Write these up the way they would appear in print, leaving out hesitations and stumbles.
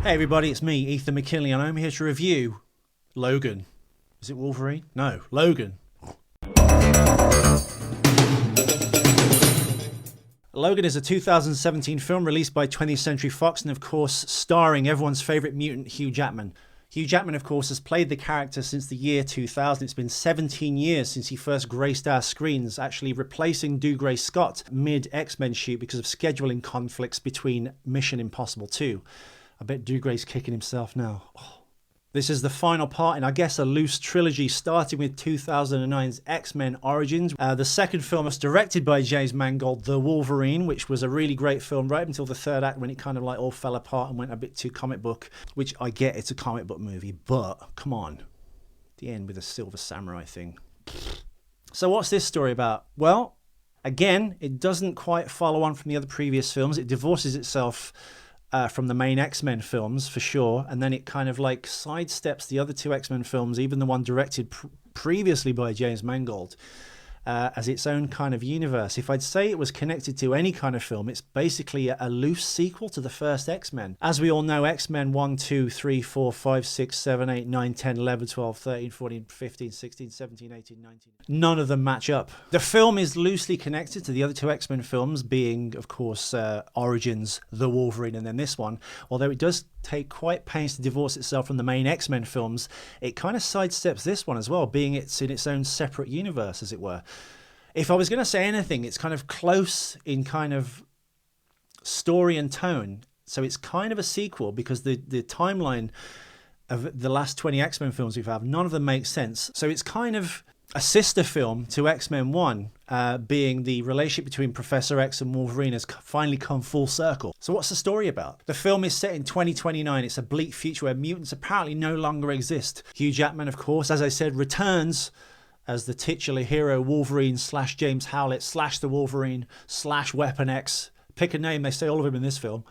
Hey everybody, it's me, Ethan McKinley, and I'm here to review Logan. Is it Wolverine? No, Logan. Logan is a 2017 film released by 20th Century Fox and of course starring everyone's favourite mutant Hugh Jackman. Hugh Jackman of course has played the character since the year 2000. It's been 17 years since he first graced our screens, actually replacing Dougray Scott mid-X-Men shoot because of scheduling conflicts between Mission Impossible 2. I bet Dougray's kicking himself now. Oh. This is the final part in, I guess, a loose trilogy starting with 2009's X-Men Origins. The second film was directed by James Mangold, The Wolverine, which was a really great film right until the third act when it kind of like all fell apart and went a bit too comic book, which I get it's a comic book movie, but come on. The end with a silver samurai thing. So what's this story about? Well, again, it doesn't quite follow on from the other previous films. It divorces itself from the main X-Men films, for sure, and then it kind of like sidesteps the other two X-Men films, even the one directed previously by James Mangold, as its own kind of universe. If I'd say it was connected to any kind of film, it's basically a loose sequel to the first X-Men. As we all know, X-Men 1, 2, 3, 4, 5, 6, 7, 8, 9, 10, 11, 12, 13, 14, 15, 16, 17, 18, 19. None of them match up. The film is loosely connected to the other two X-Men films, being, of course, Origins, The Wolverine, and then this one. Although it does take quite pains to divorce itself from the main X-Men films, it kind of sidesteps this one as well, being it's in its own separate universe, as it were. If I was going to say anything, it's kind of close in kind of story and tone. So it's kind of a sequel because the timeline of the last 20 X-Men films we've had, none of them make sense. So it's kind of a sister film to X-Men 1, being the relationship between Professor X and Wolverine has finally come full circle. So what's the story about? The film is set in 2029. It's a bleak future where mutants apparently no longer exist. Hugh Jackman, of course, as I said, returns as the titular hero Wolverine / James Howlett / the Wolverine / Weapon X. Pick a name, they say all of him in this film.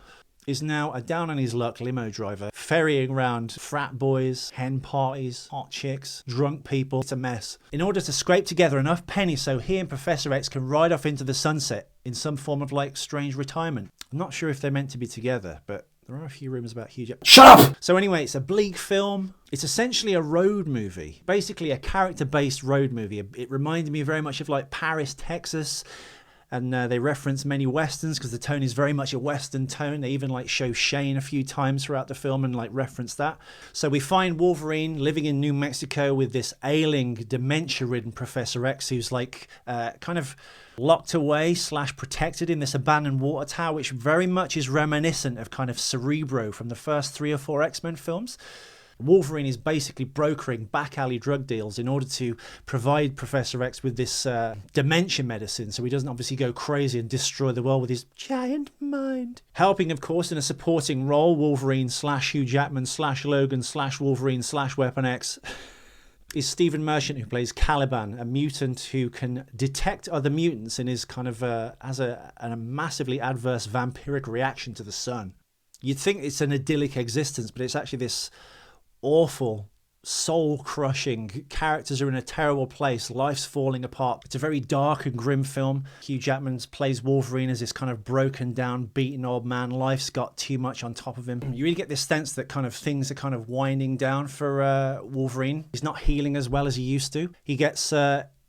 Is now a down-on-his-luck limo driver, ferrying around frat boys, hen parties, hot chicks, drunk people. It's a mess. In order to scrape together enough pennies so he and Professor X can ride off into the sunset in some form of, like, strange retirement. I'm not sure if they're meant to be together, but there are a few rumours about Hugh Jackman. Shut up! So anyway, it's a bleak film. It's essentially a road movie. Basically a character-based road movie. It reminded me very much of, like, Paris, Texas. And they reference many westerns because the tone is very much a western tone. They even like show Shane a few times throughout the film and like reference that. So we find Wolverine living in New Mexico with this ailing, dementia-ridden Professor X who's like kind of locked away / protected in this abandoned water tower, which very much is reminiscent of kind of Cerebro from the first 3 or 4 X-Men films. Wolverine is basically brokering back alley drug deals in order to provide Professor X with this dementia medicine so he doesn't obviously go crazy and destroy the world with his giant mind. Helping, of course, in a supporting role, Wolverine / Hugh Jackman / Logan / Wolverine / Weapon X is Stephen Merchant, who plays Caliban, a mutant who can detect other mutants and is kind of has a massively adverse vampiric reaction to the sun. You'd think it's an idyllic existence, but it's actually this awful, soul-crushing. Characters are in a terrible place. Life's falling apart. It's a very dark and grim film. Hugh Jackman plays Wolverine as this kind of broken down, beaten old man. Life's got too much on top of him. You really get this sense that kind of things are kind of winding down for Wolverine. He's not healing as well as he used to. He gets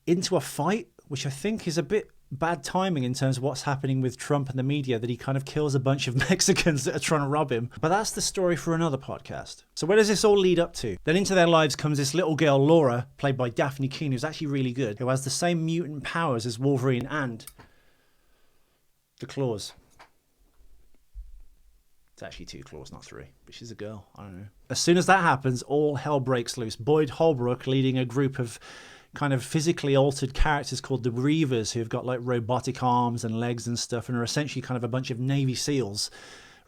into a fight, which I think is a bit bad timing in terms of what's happening with Trump and the media, that he kind of kills a bunch of Mexicans that are trying to rob him. But that's the story for another podcast. So where does this all lead up to? Then into their lives comes this little girl, Laura, played by Daphne Keane, who's actually really good, who has the same mutant powers as Wolverine and the claws. It's actually 2 claws, not 3. But she's a girl. I don't know. As soon as that happens, all hell breaks loose. Boyd Holbrook leading a group of kind of physically altered characters called the Reavers, who've got like robotic arms and legs and stuff and are essentially kind of a bunch of Navy SEALs,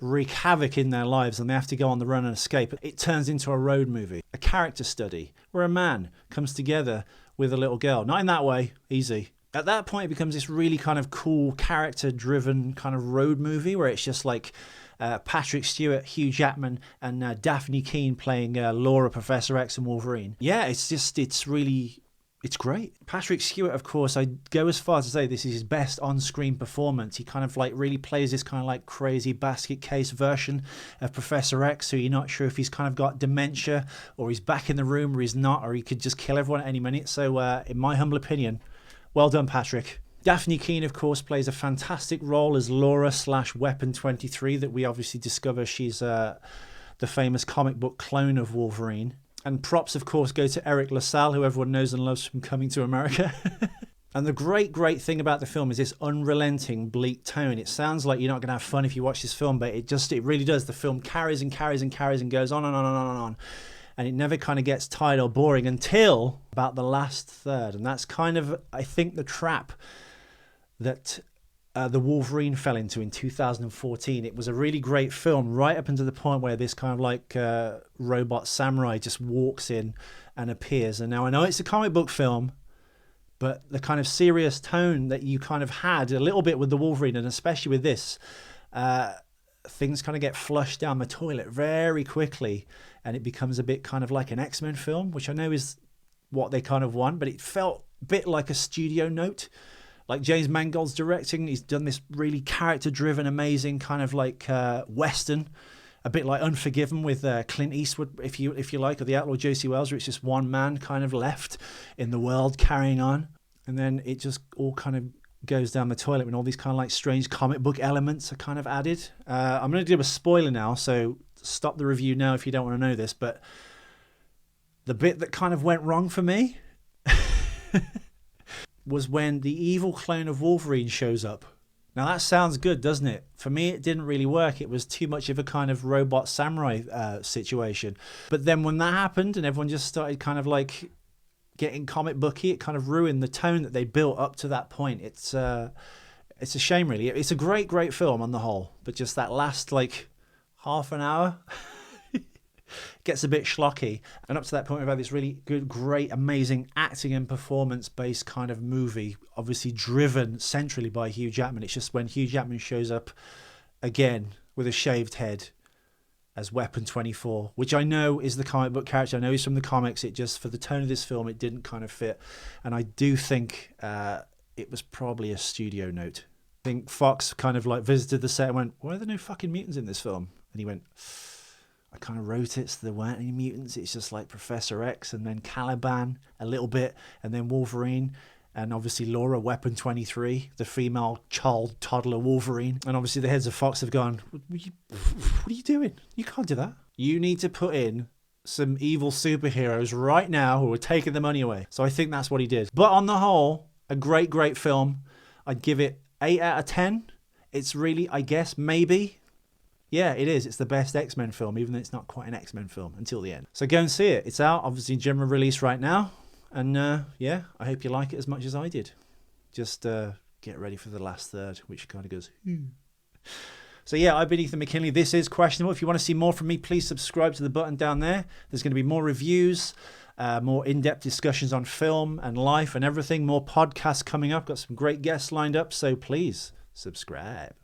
wreak havoc in their lives and they have to go on the run and escape. It turns into a road movie, a character study, where a man comes together with a little girl. Not in that way, easy. At that point, it becomes this really kind of cool, character-driven kind of road movie where it's just like Patrick Stewart, Hugh Jackman, and Daphne Keane playing Laura, Professor X, and Wolverine. Yeah, it's it's great. Patrick Stewart, of course, I'd go as far as to say this is his best on-screen performance. He kind of like really plays this kind of like crazy basket case version of Professor X, who you're not sure if he's kind of got dementia or he's back in the room or he's not, or he could just kill everyone at any minute. So in my humble opinion, well done, Patrick. Daphne Keane, of course, plays a fantastic role as Laura / Weapon 23 that we obviously discover she's the famous comic book clone of Wolverine. And props, of course, go to Eric LaSalle, who everyone knows and loves from Coming to America. And the great thing about the film is this unrelenting, bleak tone. It sounds like you're not going to have fun if you watch this film, but it really does. The film carries and carries and carries and goes on and on and on and on. And it never kind of gets tired or boring until about the last third. And that's kind of, I think, the trap that the Wolverine fell into in 2014. It was a really great film right up until the point where this kind of like robot samurai just walks in and appears. And now I know it's a comic book film, but the kind of serious tone that you kind of had a little bit with the Wolverine, and especially with this, things kind of get flushed down the toilet very quickly, and it becomes a bit kind of like an X-Men film, which I know is what they kind of want, but it felt a bit like a studio note. Like James Mangold's directing, he's done this really character-driven, amazing kind of like Western, a bit like Unforgiven with Clint Eastwood, if you like, or The Outlaw J.C. Wells, where it's just one man kind of left in the world carrying on. And then it just all kind of goes down the toilet when all these kind of like strange comic book elements are kind of added. I'm going to do a spoiler now, so stop the review now if you don't want to know this, but the bit that kind of went wrong for me was when the evil clone of Wolverine shows up. Now that sounds good, doesn't it? For me, it didn't really work. It was too much of a kind of robot samurai situation. But then when that happened and everyone just started kind of like getting comic booky, it kind of ruined the tone that they built up to that point. It's a shame, really. It's a great film on the whole, but just that last like half an hour gets a bit schlocky. And up to that point, we've had this really good, great, amazing acting and performance-based kind of movie, obviously driven centrally by Hugh Jackman. It's just when Hugh Jackman shows up again with a shaved head as Weapon 24, which I know is the comic book character. I know he's from the comics. It just, for the tone of this film, it didn't kind of fit. And I do think it was probably a studio note. I think Fox kind of like visited the set and went, why are there no fucking mutants in this film? And he went, I kind of wrote it so there weren't any mutants. It's just like Professor X and then Caliban a little bit and then Wolverine and obviously Laura, Weapon 23, the female child toddler Wolverine. And obviously the heads of Fox have gone, what are you doing? You can't do that. You need to put in some evil superheroes right now who are taking the money away. So I think that's what he did. But on the whole, a great film. I'd give it 8 out of 10. It's really, I guess, maybe... yeah, it is. It's the best X-Men film, even though it's not quite an X-Men film until the end. So go and see it. It's out, obviously, general release right now. And yeah, I hope you like it as much as I did. Just get ready for the last third, which kind of goes... So yeah, I've been Ethan McKinley. This is Questionable. If you want to see more from me, please subscribe to the button down there. There's going to be more reviews, more in-depth discussions on film and life and everything. More podcasts coming up. Got some great guests lined up, so please subscribe.